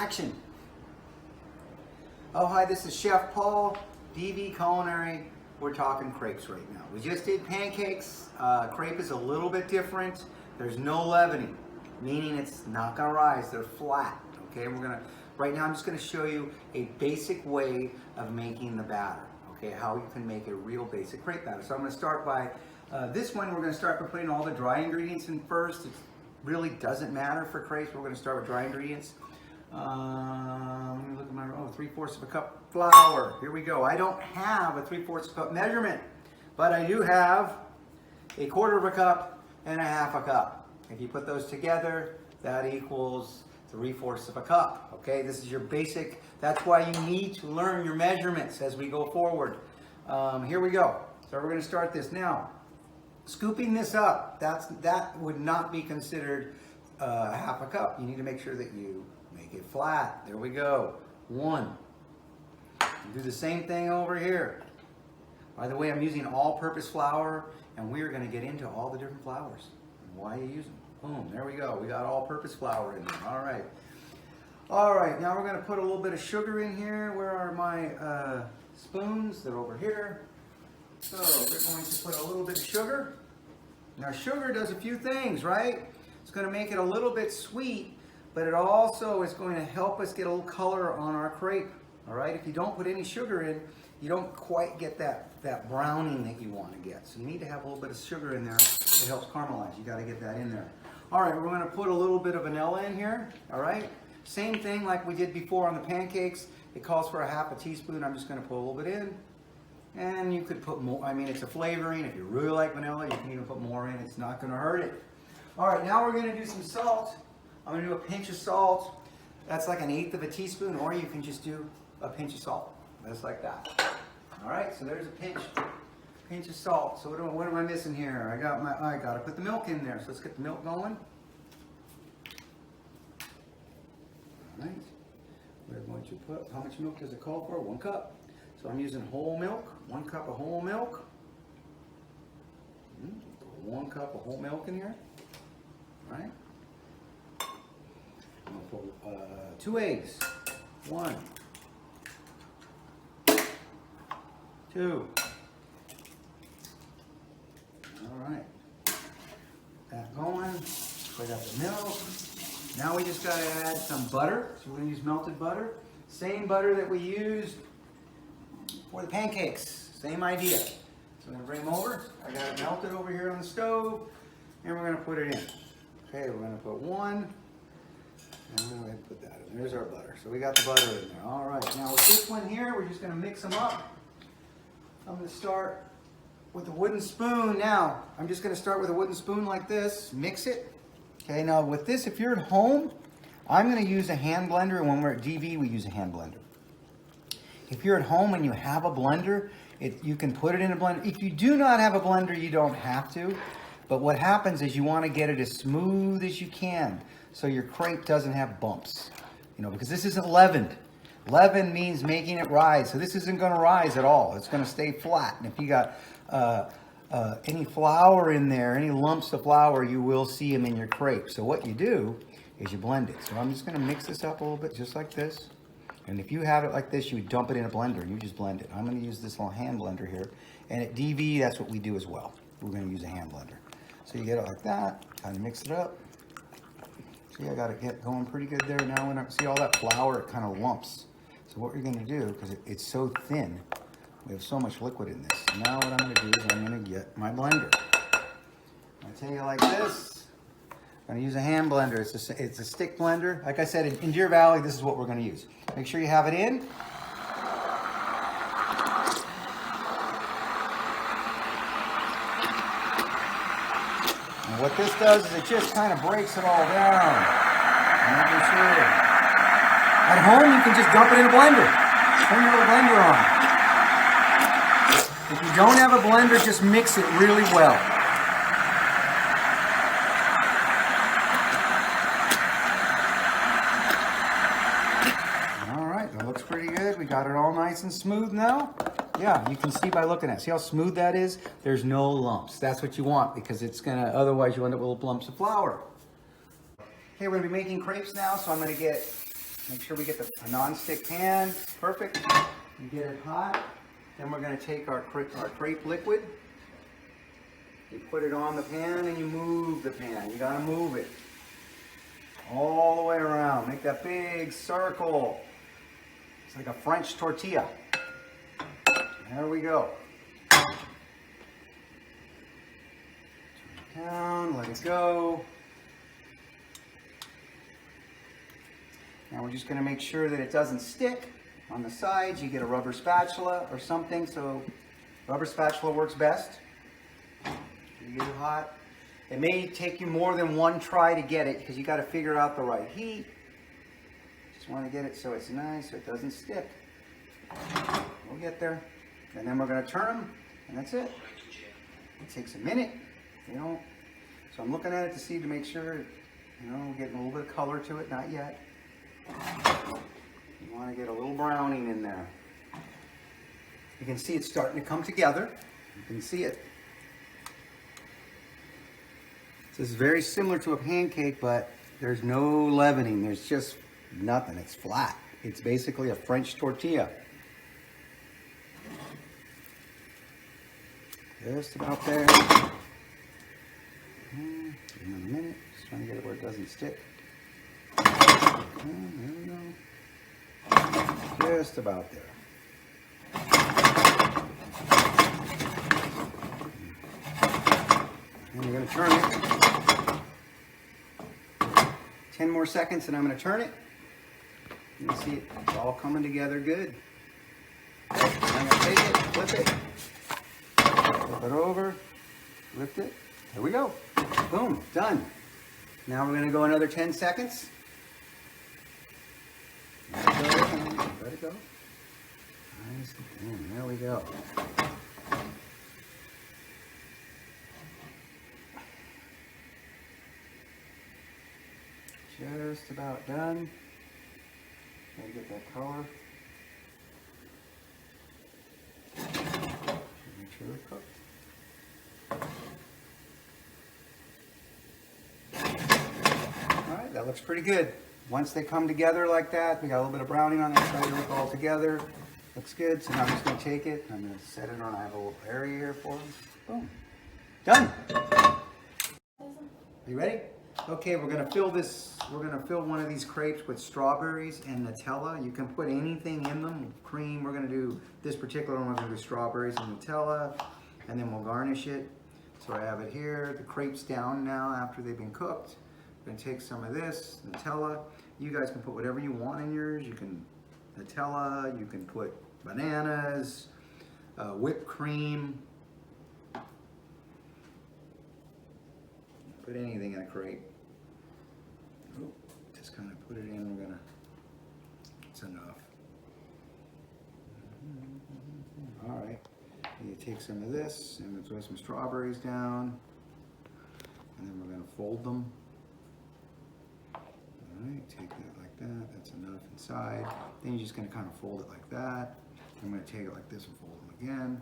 action. Oh, hi, this is Chef Paul, DV Culinary. We're talking crepes right now. We just did pancakes. Crepe is a little bit different. There's no leavening, meaning it's not gonna rise. They're flat, okay? Right now I'm just gonna show you a basic way of making the batter, okay? How you can make a real basic crepe batter. So I'm gonna start by, this one we're gonna start by putting all the dry ingredients in first. It really doesn't matter for crepes. We're gonna start with dry ingredients. Let me look at my, 3/4 of a cup flour. Here we go. I don't have a 3/4 cup measurement, but I do have a 1/4 of a cup and a 1/2 a cup. If you put those together, that equals 3/4 of a cup. Okay, this is your basic. That's why you need to learn your measurements as we go forward. Here we go. So we're going to start this now. Scooping this up, that would not be considered a 1/2 a cup. You need to make sure that you make it flat. There we go. 1. Do the same thing over here. By the way, I'm using all-purpose flour, and we're going to get into all the different flours and why you use them. Boom, there we go. We got all-purpose flour in there. All right. All right, now we're going to put a little bit of sugar in here. Where are my spoons? They're over here. So we're going to put a little bit of sugar. Now sugar does a few things, right? It's going to make it a little bit sweet, but it also is going to help us get a little color on our crepe. All right, if you don't put any sugar in, you don't quite get that browning that you want to get. So you need to have a little bit of sugar in there. It helps caramelize. You got to get that in there. All right, we're going to put a little bit of vanilla in here. All right, same thing like we did before on the pancakes. It calls for a 1/2 teaspoon. I'm just going to put a little bit in. And you could put more. I mean, it's a flavoring. If you really like vanilla, you can even put more in. It's not going to hurt it. All right, now we're going to do some salt. I'm going to do a pinch of salt. That's like 1/8 teaspoon, or you can just do a pinch of salt. Just like that. All right, so there's a pinch of salt. So what am I missing here? I got to put the milk in there. So let's get the milk going. All right. We're going to put, how much milk does it call for? 1 cup. So I'm using whole milk. 1 cup of whole milk. 1 cup of whole milk in here. All right. I'm going to put 2 eggs. 1, 2. All right. That going. Put up the milk. Now we just got to add some butter. So we're going to use melted butter. Same butter that we used for the pancakes. Same idea. So I'm going to bring them over. I got it melted over here on the stove. And we're going to put it in. Okay, we're going to put 1. And we're going to put that in. There's our butter. So we got the butter in there. All right. Now with this one here, we're just going to mix them up. I'm going to start with a wooden spoon. Now, I'm just going to start with a wooden spoon like this. Mix it. Okay, now with this, if you're at home, I'm going to use a hand blender. And when we're at DV, we use a hand blender. If you're at home and you have a blender, you can put it in a blender. If you do not have a blender, you don't have to. But what happens is you want to get it as smooth as you can so your crepe doesn't have bumps. You know, because this isn't leavened. Leaven means making it rise. So this isn't going to rise at all. It's going to stay flat. And if you got any flour in there, any lumps of flour, you will see them in your crepe. So what you do is you blend it. So I'm just going to mix this up a little bit just like this. And if you have it like this, you would dump it in a blender and you just blend it. I'm going to use this little hand blender here. And at DV, that's what we do as well. We're going to use a hand blender. So you get it like that, kind of mix it up. See, I got it get going pretty good there. Now when I see all that flour, it kind of lumps. So what you're going to do, because it's so thin, we have so much liquid in this. So now what I'm going to do is I'm going to get my blender. I tell you like this, I'm going to use a hand blender. It's a stick blender. Like I said, in Deer Valley, this is what we're going to use. Make sure you have it in. And what this does is it just kind of breaks it all down. Making sure. At home, you can just dump it in a blender. Turn your little blender on. If you don't have a blender, just mix it really well. All right, that looks pretty good. We got it all nice and smooth now. Yeah, you can see by looking at it. See how smooth that is? There's no lumps. That's what you want because it's gonna, otherwise you end up with little lumps of flour. Okay, we're gonna be making crepes now, so I'm gonna get Make sure we get a non-stick pan. Perfect. You get it hot. Then we're going to take our crepe liquid. You put it on the pan and you move the pan. You got to move it all the way around. Make that big circle. It's like a French tortilla. There we go. Turn it down, let it go. Now we're just going to make sure that it doesn't stick on the sides. You get a rubber spatula or something, so rubber spatula works best. You get it hot. It may take you more than one try to get it because you got to figure out the right heat. Just want to get it so it's nice, so it doesn't stick. We'll get there. And then we're going to turn them, and that's it. It takes a minute, you know. So I'm looking at it to make sure, you know, getting a little bit of color to it, not yet. You want to get a little browning in there. You can see it's starting to come together. You can see it. This is very similar to a pancake, but there's no leavening. There's just nothing. It's flat. It's basically a French tortilla. Just about there. In a minute. Just trying to get it where it doesn't stick. There we go. Just about there. And we're going to turn it. 10 more seconds and I'm going to turn it. You can see it's all coming together good. I'm going to take it, flip it. Flip it over, lift it. There we go. Boom, done. Now we're going to go another 10 seconds. Let it go. Let it go. Nice. And there we go. Just about done. Gotta get that color. Make sure they're cooked. Alright, that looks pretty good. Once they come together like that, we got a little bit of browning on that side, look all together. Looks good. So now I'm just going to take it. I'm going to set it on. I have a little area here for them. Boom. Done. Are you ready? Okay, we're going to fill this. We're going to fill one of these crepes with strawberries and Nutella. You can put anything in them. Cream. We're going to do this particular one. We're going to do strawberries and Nutella, and then we'll garnish it. So I have it here. The crepes down now after they've been cooked. I'm going to take some of this Nutella. You guys can put whatever you want in yours. You can Nutella. You can put bananas, whipped cream. Put anything in a crepe. Ooh, just kind of put it in. We're gonna. It's enough. All right. You take some of this and we'll throw some strawberries down, and then we're gonna fold them. All right. Take that like that. That's enough inside. Then you're just gonna kind of fold it like that. I'm gonna take it like this and fold them again.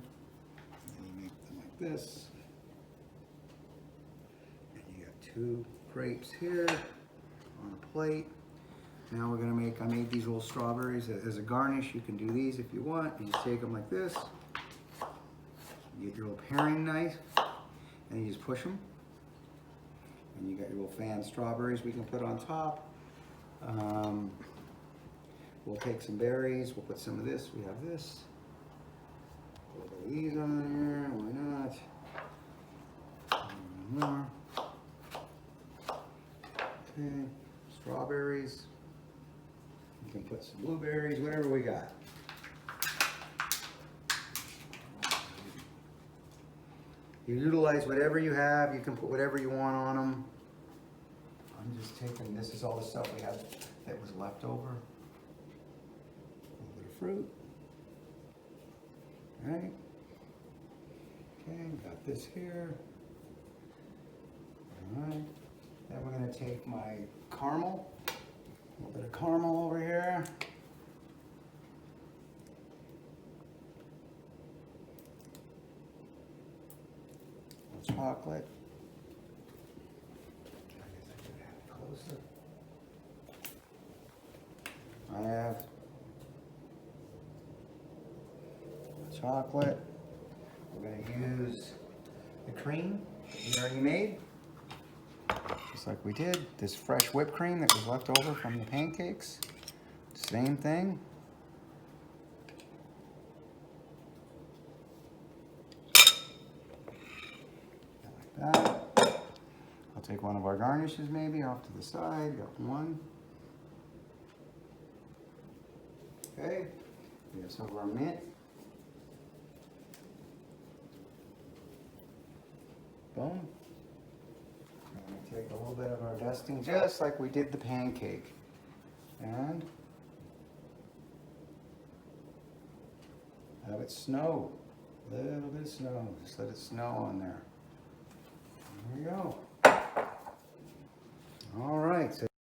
And then you make them like this. Two crepes here on a plate. Now we're gonna make, I made these little strawberries as a garnish. You can do these if you want. You just take them like this. You get your little paring knife and you just push them. And you got your little fan strawberries we can put on top. We'll take some berries. We'll put some of this. We have this. A little bit of these on there. Why not? More. Okay, strawberries. You can put some blueberries, whatever we got. You utilize whatever you have. You can put whatever you want on them. I'm just taking, this is all the stuff we had that was left over. A little bit of fruit. All right. Okay, got this here. All right. Then we're going to take my caramel, a little bit of caramel over here. A little chocolate. I guess I could have it closer. have chocolate. We're going to use the cream we already made, just like we did. This fresh whipped cream that was left over from the pancakes. Same thing. Like that. I'll take one of our garnishes maybe off to the side. Got one. Okay. We have some of our mint. Boom. I'm going to take a little bit of our dusting just like we did the pancake. And have it snow. A little bit of snow. Just let it snow on there. There we go. All right. So